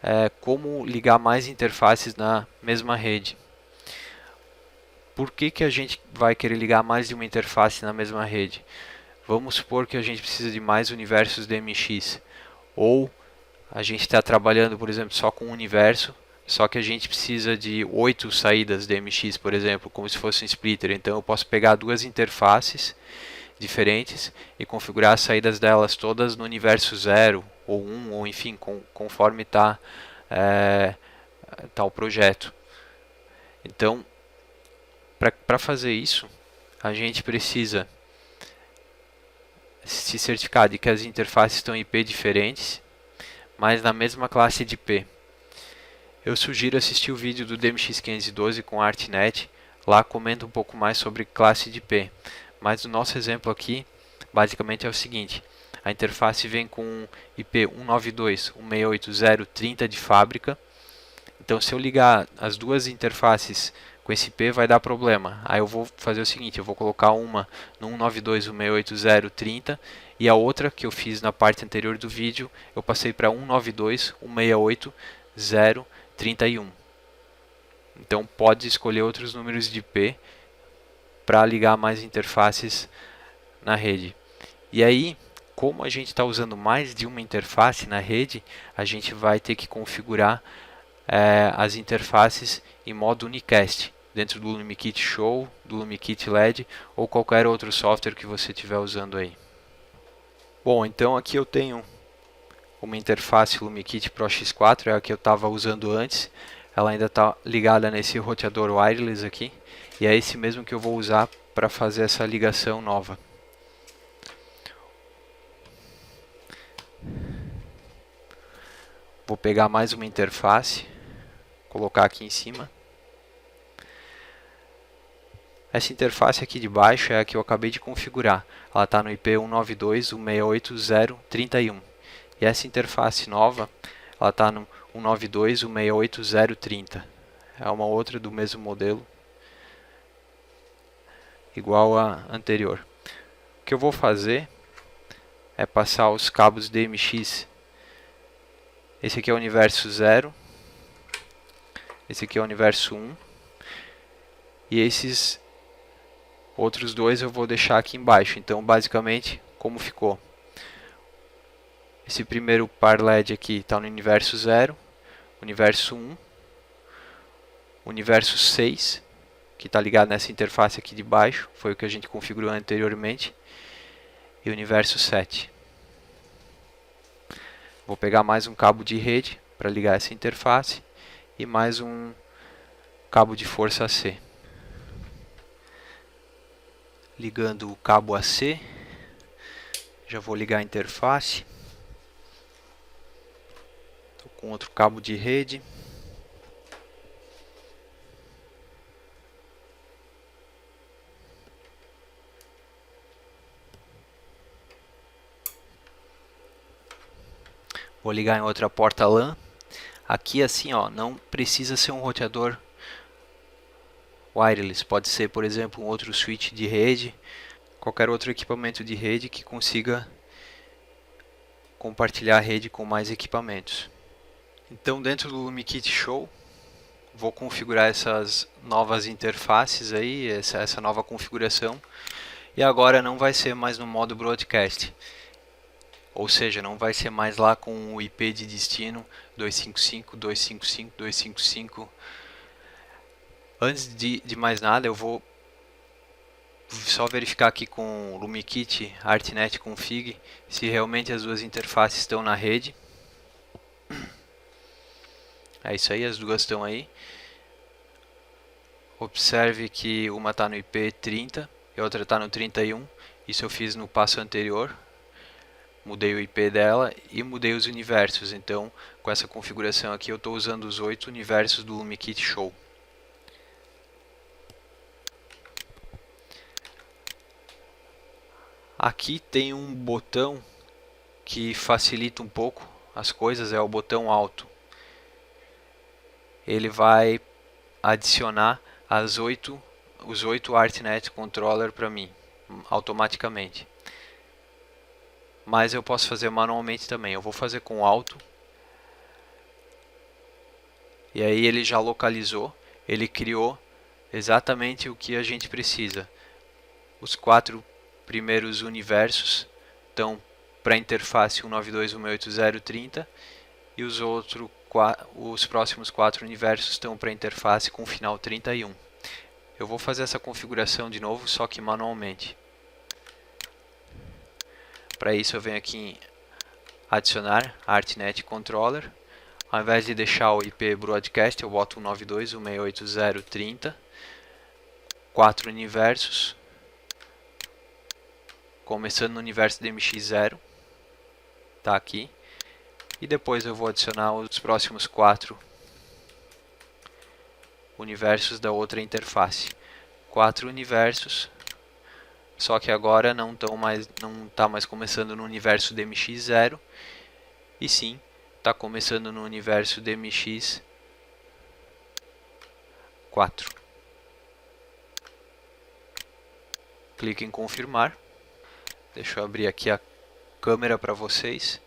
Speaker 1: é como ligar mais interfaces na mesma rede. Por que a gente vai querer ligar mais de uma interface na mesma rede? Vamos supor que a gente precisa de mais universos DMX. Ou a gente está trabalhando, por exemplo, só com um universo, só que a gente precisa de 8 saídas DMX, por exemplo, como se fosse um splitter. Então eu posso pegar duas interfaces diferentes e configurar as saídas delas todas no universo 0 ou 1, ou enfim, conforme está o projeto. Então, para fazer isso, a gente precisa se certificar de que as interfaces estão em IP diferentes. mas na mesma classe de IP. Eu sugiro assistir o vídeo do DMX512 com ArtNet, lá comenta um pouco mais sobre classe de IP. Mas o nosso exemplo aqui, basicamente é o seguinte: a interface vem com IP 192.168.0.30 de fábrica. Então, se eu ligar as duas interfaces com esse IP, vai dar problema. Aí eu vou fazer o seguinte: eu vou colocar uma no 192.168.0.30 e a outra, que eu fiz na parte anterior do vídeo, eu passei para 192.168.0.31. Então, pode escolher outros números de IP para ligar mais interfaces na rede. E aí, como a gente está usando mais de uma interface na rede, a gente vai ter que configurar as interfaces em modo unicast, dentro do LumiKit Show, do LumiKit LED ou qualquer outro software que você estiver usando aí. Bom, então aqui eu tenho uma interface LumiKit Pro X4, é a que eu estava usando antes. Ela ainda está ligada nesse roteador wireless aqui, e é esse mesmo que eu vou usar para fazer essa ligação nova. Vou pegar mais uma interface, colocar aqui em cima. Essa interface aqui de baixo é a que eu acabei de configurar. Ela está no IP 192.168.0.31. E essa interface nova, ela está no 192.168.0.30. É uma outra do mesmo modelo, igual à anterior. O que eu vou fazer é passar os cabos DMX. Esse aqui é o universo 0. Esse aqui é o universo 1. E esses outros dois eu vou deixar aqui embaixo. Então, basicamente, como ficou? Esse primeiro par LED aqui está no universo 0, universo 1, universo 6, que está ligado nessa interface aqui de baixo, foi o que a gente configurou anteriormente, e universo 7. Vou pegar mais um cabo de rede para ligar essa interface e mais um cabo de força AC. Ligando o cabo AC, já vou ligar a interface. Estou com outro cabo de rede. Vou ligar em outra porta LAN. Aqui assim, ó, não precisa ser um roteador wireless, pode ser, por exemplo, um outro switch de rede, qualquer outro equipamento de rede que consiga compartilhar a rede com mais equipamentos. Então, dentro do LumiKit Show, vou configurar essas novas interfaces aí, essa nova configuração, e agora não vai ser mais no modo broadcast. Ou seja, não vai ser mais lá com o IP de destino 255.255.255. Antes de mais nada, eu vou só verificar aqui com o LumiKit ArtNet Config se realmente as duas interfaces estão na rede. É isso aí, as duas estão aí. Observe que uma está no IP 30 e a outra está no 31. Isso eu fiz no passo anterior. Mudei o IP dela e mudei os universos. Então, com essa configuração aqui, eu estou usando os 8 universos do LumiKit Show. Aqui tem um botão que facilita um pouco as coisas, é o botão alto. Ele vai adicionar os 8 ArtNet Controller para mim, automaticamente. Mas eu posso fazer manualmente também. Eu vou fazer com alto. E aí ele já localizou, ele criou exatamente o que a gente precisa. Os 4 primeiros universos estão para a interface 192.168.0.30 e os próximos 4 universos estão para a interface com final 31. Eu vou fazer essa configuração de novo, só que manualmente. Para isso eu venho aqui em adicionar ArtNet Controller. Ao invés de deixar o IP Broadcast, eu boto 192.168.0.30. 4 universos. Começando no universo DMX0. Tá aqui. E depois eu vou adicionar os próximos 4 universos da outra interface. 4 universos, só que agora não está mais começando no universo DMX0, e sim está começando no universo DMX4. Clique em confirmar. Deixa eu abrir aqui a câmera para vocês.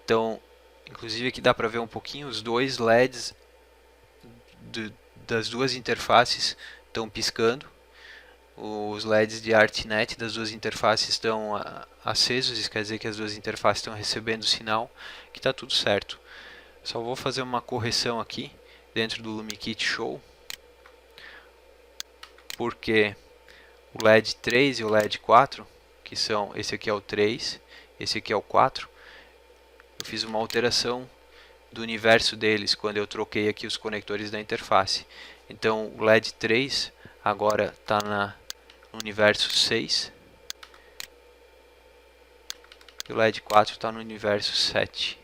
Speaker 1: Então, inclusive aqui dá para ver um pouquinho os dois LEDs das duas interfaces estão piscando. Os LEDs de ArtNet das duas interfaces estão acesos, isso quer dizer que as duas interfaces estão recebendo o sinal, que está tudo certo. Só vou fazer uma correção aqui dentro do LumiKit Show, porque o LED 3 e o LED 4, que são, esse aqui é o 3, esse aqui é o 4, eu fiz uma alteração do universo deles quando eu troquei aqui os conectores da interface. Então o LED 3 agora está no universo 6 e o LED 4 está no universo 7.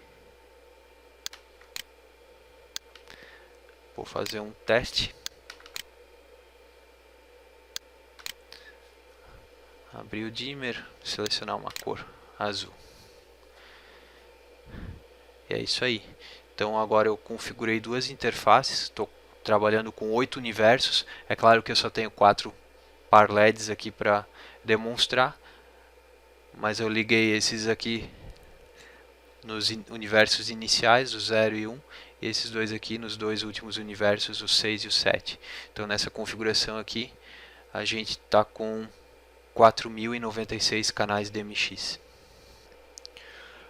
Speaker 1: Vou fazer um teste. Abrir o dimmer, selecionar uma cor azul. E é isso aí. Então agora eu configurei duas interfaces, estou trabalhando com 8 universos. É claro que eu só tenho 4 par LEDs aqui para demonstrar, mas eu liguei esses aqui nos universos iniciais, o 0 e 1, e esses dois aqui nos dois últimos universos, o 6 e o 7. Então nessa configuração aqui a gente está com 4.096 canais DMX.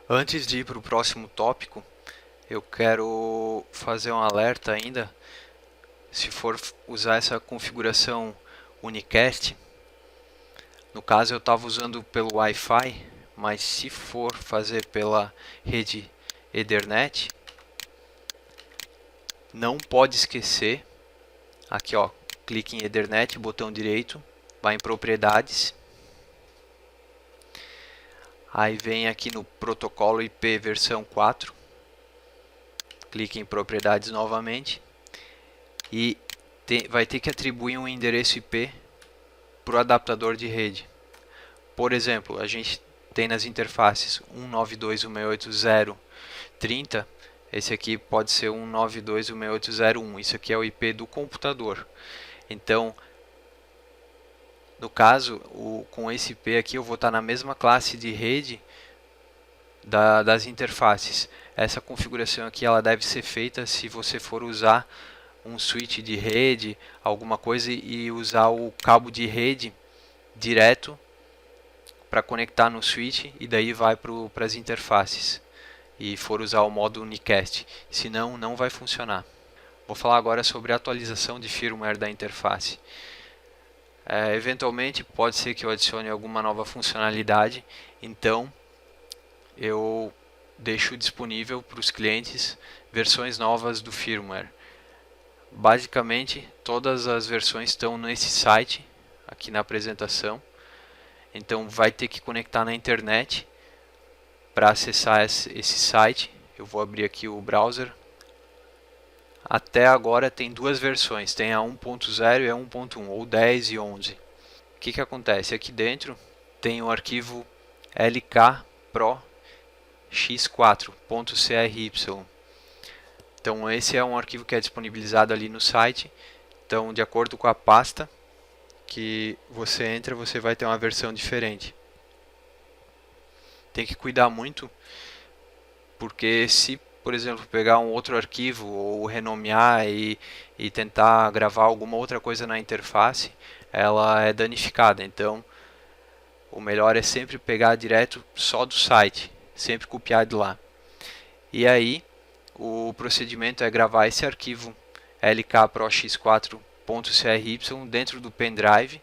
Speaker 1: Antes de ir para o próximo tópico, eu quero fazer um alerta ainda. Se for usar essa configuração unicast, no caso eu estava usando pelo Wi-Fi, mas se for fazer pela rede Ethernet, não pode esquecer, aqui ó, clique em Ethernet, botão direito, vai em propriedades, aí vem aqui no protocolo IP versão 4, clique em propriedades novamente e vai ter que atribuir um endereço IP para o adaptador de rede. Por exemplo, a gente tem nas interfaces 192.168.0.30, esse aqui pode ser 192.168.0.1, isso aqui é o IP do computador. Então, no caso, com esse IP aqui eu vou estar na mesma classe de rede das interfaces. Essa configuração aqui ela deve ser feita se você for usar um switch de rede, alguma coisa, e usar o cabo de rede direto para conectar no switch e daí vai para as interfaces e for usar o modo unicast, senão não vai funcionar. Vou falar agora sobre a atualização de firmware da interface. Eventualmente pode ser que eu adicione alguma nova funcionalidade, então eu deixo disponível para os clientes versões novas do firmware. Basicamente todas as versões estão nesse site aqui na apresentação, então vai ter que conectar na internet para acessar esse site. Eu vou abrir aqui o browser. Até agora tem duas versões, tem a 1.0 e a 1.1, ou 10 e 11. O que acontece? Aqui dentro tem o arquivo lkprox4.cry. Então esse é um arquivo que é disponibilizado ali no site. Então, de acordo com a pasta que você entra, você vai ter uma versão diferente. Tem que cuidar muito, porque se, por exemplo, pegar um outro arquivo ou renomear e tentar gravar alguma outra coisa na interface, ela é danificada. Então, o melhor é sempre pegar direto só do site, sempre copiar de lá. E aí, o procedimento é gravar esse arquivo lkprox4.cry dentro do pendrive,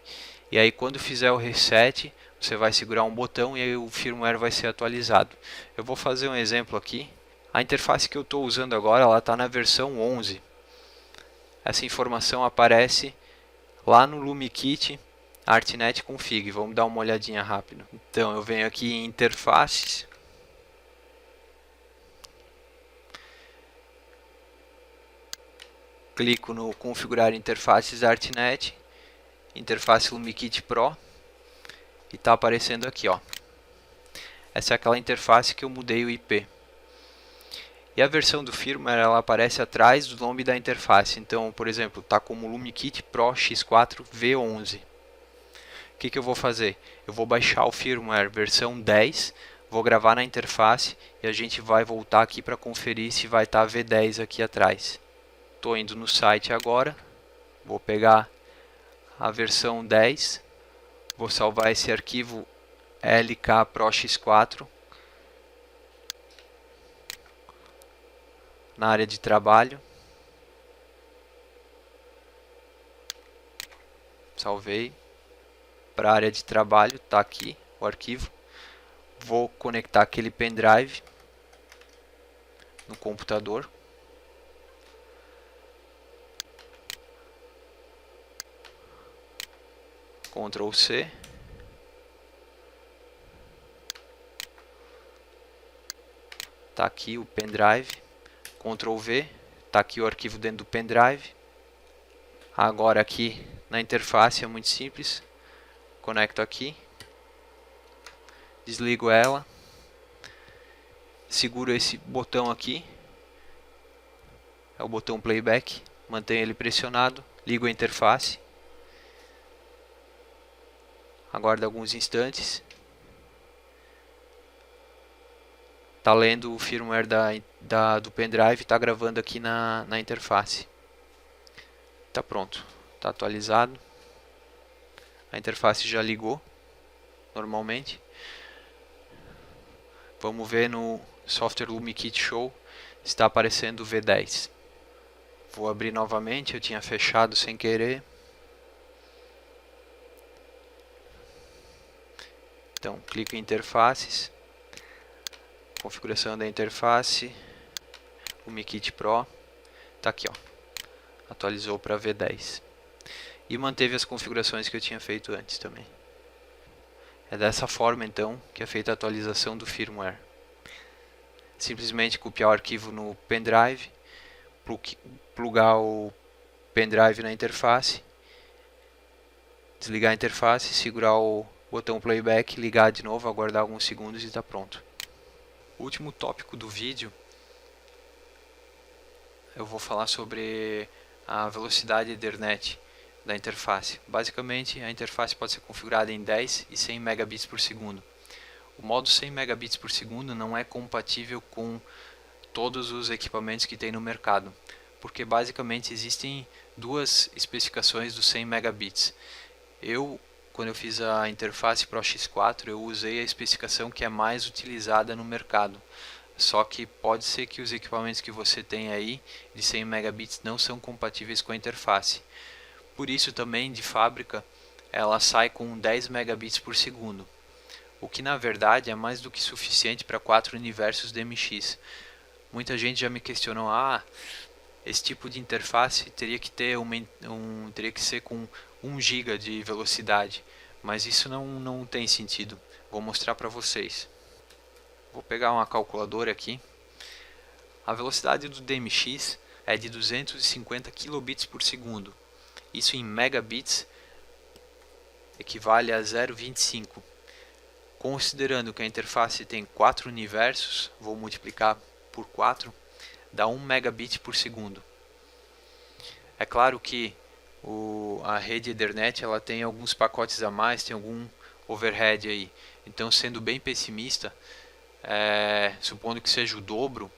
Speaker 1: e aí quando fizer o reset, você vai segurar um botão e aí o firmware vai ser atualizado. Eu vou fazer um exemplo aqui. A interface que eu estou usando agora está na versão 11. Essa informação aparece lá no LumiKit ArtNet Config. Vamos dar uma olhadinha rápido. Então eu venho aqui em interfaces, clico no configurar interfaces ArtNet, interface LumiKit Pro, e está aparecendo aqui, ó. Essa é aquela interface que eu mudei o IP. E a versão do firmware ela aparece atrás do nome da interface. Então, por exemplo, está como LumiKit Pro X4 V11. O que eu vou fazer? Eu vou baixar o firmware versão 10, vou gravar na interface e a gente vai voltar aqui para conferir se vai estar V10 aqui atrás. Estou indo no site agora, vou pegar a versão 10, vou salvar esse arquivo LK Pro X4 na área de trabalho. Salvei para a área de trabalho, está aqui o arquivo. Vou conectar aquele pendrive no computador. Ctrl C. Está aqui o pendrive. Ctrl V. Está aqui o arquivo dentro do pendrive. Agora aqui na interface é muito simples. Conecto aqui. Desligo ela. Seguro esse botão aqui. É o botão playback. Mantenho ele pressionado. Ligo a interface. Aguardo alguns instantes. Está lendo o firmware do pendrive, está gravando aqui na interface. Está pronto, está atualizado. A interface já ligou normalmente. Vamos ver no software LumiKit Show se está aparecendo o V10. Vou abrir novamente, eu tinha fechado sem querer. Então, clico em interfaces. Configuração da interface, LumiKit Pro, está aqui, ó, atualizou para V10 e manteve as configurações que eu tinha feito antes também. É dessa forma então que é feita a atualização do firmware. Simplesmente copiar o arquivo no pendrive, plugar o pendrive na interface, desligar a interface, segurar o botão playback, ligar de novo, aguardar alguns segundos e está pronto. O último tópico do vídeo, eu vou falar sobre a velocidade Ethernet da interface. Basicamente, a interface pode ser configurada em 10 e 100 megabits por segundo. O modo 100 megabits por segundo não é compatível com todos os equipamentos que tem no mercado, porque basicamente existem duas especificações do 100 megabits. Quando eu fiz a interface Pro X4, eu usei a especificação que é mais utilizada no mercado. Só que pode ser que os equipamentos que você tem aí de 100 megabits não são compatíveis com a interface. Por isso também de fábrica ela sai com 10 megabits por segundo. O que na verdade é mais do que suficiente para 4 universos DMX. Muita gente já me questionou, esse tipo de interface teria que ter teria que ser com 1 GB de velocidade, mas isso não tem sentido. Vou mostrar para vocês. Vou pegar uma calculadora aqui. A velocidade do DMX é de 250 kilobits por segundo. Isso em megabits equivale a 0,25. Considerando que a interface tem 4 universos, vou multiplicar por 4, dá 1 megabit por segundo. É claro que a rede Ethernet ela tem alguns pacotes a mais, tem algum overhead aí. Então, sendo bem pessimista, supondo que seja o dobro,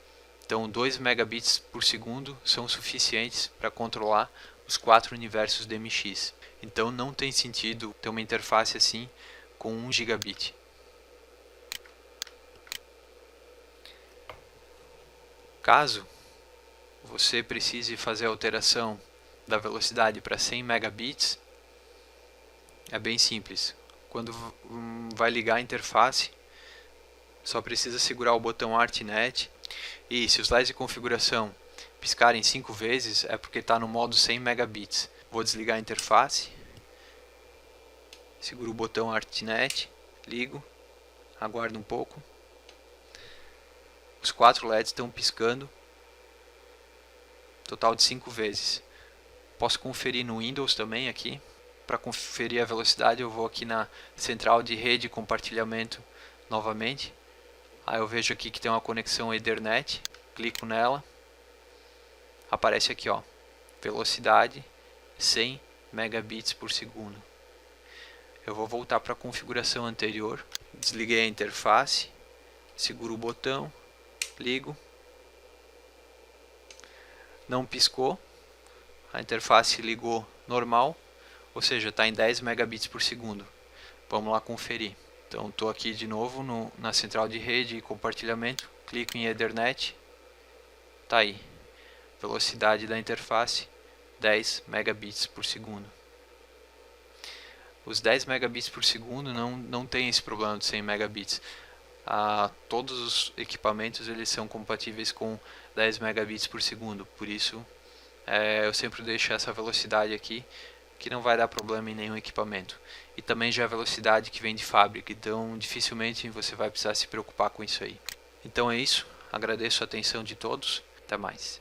Speaker 1: então 2 megabits por segundo são suficientes para controlar os 4 universos DMX. Então não tem sentido ter uma interface assim com 1 gigabit. Caso você precise fazer a alteração da velocidade para 100 megabits, é bem simples. Quando vai ligar a interface, só precisa segurar o botão ArtNet e se os LEDs de configuração piscarem 5 vezes é porque está no modo 100 megabits. Vou desligar a interface, seguro o botão ArtNet, ligo, aguardo um pouco. Os 4 LEDs estão piscando. total de 5 vezes. Posso conferir no Windows também aqui. Para conferir a velocidade eu vou aqui na central de rede e compartilhamento novamente. Aí eu vejo aqui que tem uma conexão Ethernet, clico nela, aparece aqui, ó, velocidade 100 megabits por segundo. Eu vou voltar para a configuração anterior, desliguei a interface, seguro o botão, ligo, não piscou, a interface ligou normal, ou seja, está em 10 megabits por segundo. Vamos lá conferir. Então estou aqui de novo na central de rede e compartilhamento, clico em Ethernet, está aí, velocidade da interface 10 megabits por segundo. Os 10 megabits por segundo não tem esse problema de 100 megabits. Todos os equipamentos eles são compatíveis com 10 megabits por segundo, por isso eu sempre deixo essa velocidade aqui, que não vai dar problema em nenhum equipamento. E também já é a velocidade que vem de fábrica, então dificilmente você vai precisar se preocupar com isso aí. Então é isso, agradeço a atenção de todos, até mais.